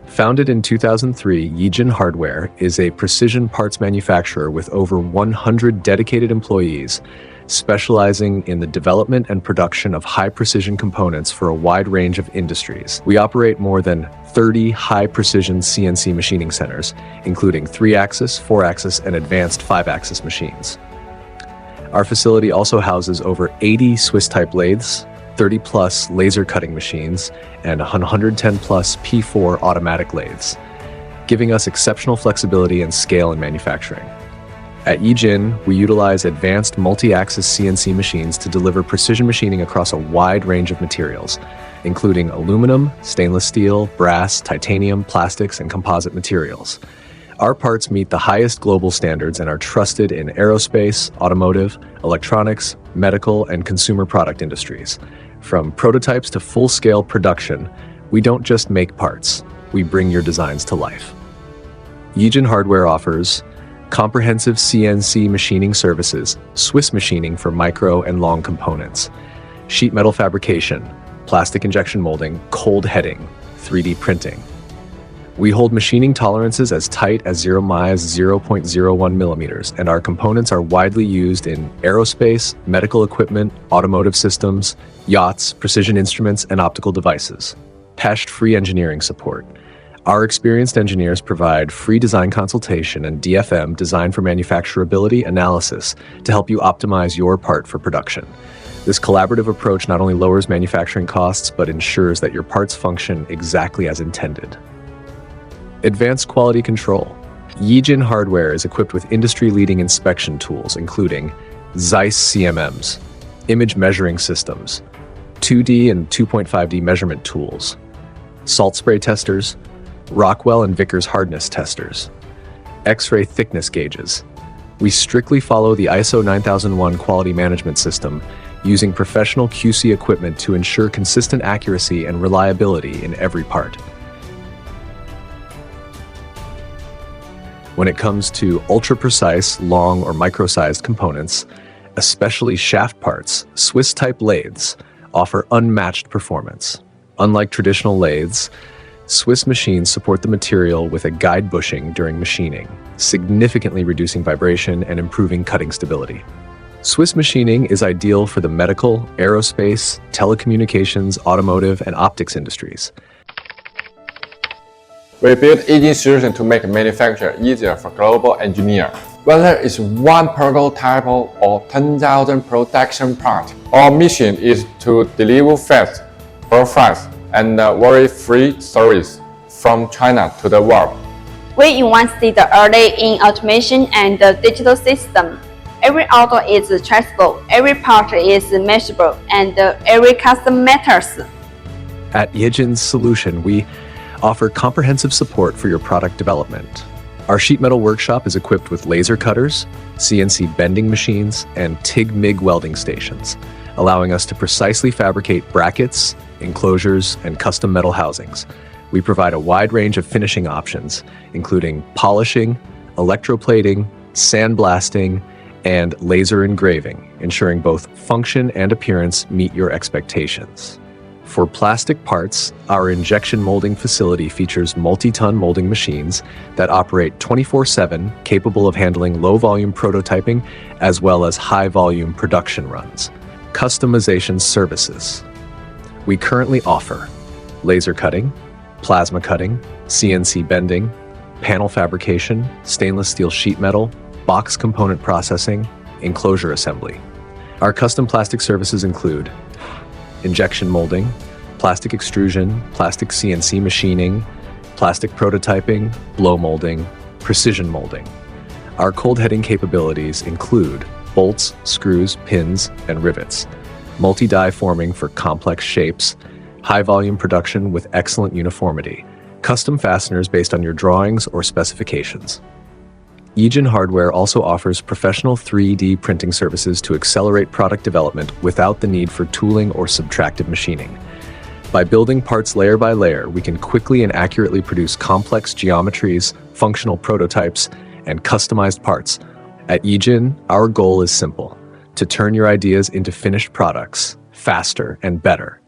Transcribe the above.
Founded in 2003, Yijin Hardware is a precision parts manufacturer with over 100 dedicated employees, specializing in the development and production of high-precision components for a wide range of industries. We operate more than 30 high-precision CNC machining centers, including 3-axis, 4-axis, and advanced 5-axis machines. Our facility also houses over 80 Swiss-type lathes, 30-plus laser cutting machines, and 110-plus P4 automatic lathes, giving us exceptional flexibility and scale in manufacturing. At Yijin, we utilize advanced multi-axis CNC machines to deliver precision machining across a wide range of materials, including aluminum, stainless steel, brass, titanium, plastics, and composite materials. Our parts meet the highest global standards and are trusted in aerospace, automotive, electronics, medical, and consumer product industries. From prototypes to full-scale production, we don't just make parts, we bring your designs to life. Yijin Hardware offers comprehensive CNC machining services, Swiss machining for micro and long components, sheet metal fabrication, plastic injection molding, cold heading, 3D printing. We hold machining tolerances as tight as 0.01 millimeters, and our components are widely used in aerospace, medical equipment, automotive systems, yachts, precision instruments, and optical devices. Pest-free engineering support. Our experienced engineers provide free design consultation and DFM, design for manufacturability analysis, to help you optimize your part for production. This collaborative approach not only lowers manufacturing costs, but ensures that your parts function exactly as intended. Advanced quality control. Yijin Hardware is equipped with industry-leading inspection tools, including Zeiss CMMs, image measuring systems, 2D and 2.5D measurement tools, salt spray testers, Rockwell and Vickers hardness testers, X-ray thickness gauges. We strictly follow the ISO 9001 quality management system, using professional QC equipment to ensure consistent accuracy and reliability in every part. When it comes to ultra-precise, long or micro-sized components, especially shaft parts, Swiss-type lathes offer unmatched performance. Unlike traditional lathes, Swiss machines support the material with a guide bushing during machining, significantly reducing vibration and improving cutting stability. Swiss machining is ideal for the medical, aerospace, telecommunications, automotive, and optics industries. We built Yijin solution to make manufacture easier for global engineers. Whether it's one prototype or 10,000 production parts, our mission is to deliver fast, perfect, and worry-free service from China to the world. We invested early in automation and the digital system. Every order is traceable, every part is measurable, and every custom matters. At Yijin's solution, we offer comprehensive support for your product development. Our sheet metal workshop is equipped with laser cutters, CNC bending machines, and TIG-MIG welding stations, allowing us to precisely fabricate brackets, enclosures, and custom metal housings. We provide a wide range of finishing options, including polishing, electroplating, sandblasting, and laser engraving, ensuring both function and appearance meet your expectations. For plastic parts, our injection molding facility features multi-ton molding machines that operate 24/7, capable of handling low-volume prototyping as well as high-volume production runs. Customization services. We currently offer laser cutting, plasma cutting, CNC bending, panel fabrication, stainless steel sheet metal, box component processing, enclosure assembly. Our custom plastic services include injection molding, plastic extrusion, plastic CNC machining, plastic prototyping, blow molding, precision molding. Our cold heading capabilities include bolts, screws, pins, and rivets, multi-die forming for complex shapes, high-volume production with excellent uniformity, custom fasteners based on your drawings or specifications. Yijin Hardware also offers professional 3D printing services to accelerate product development without the need for tooling or subtractive machining. By building parts layer by layer, we can quickly and accurately produce complex geometries, functional prototypes, and customized parts. At Yijin, our goal is simple: to turn your ideas into finished products faster and better.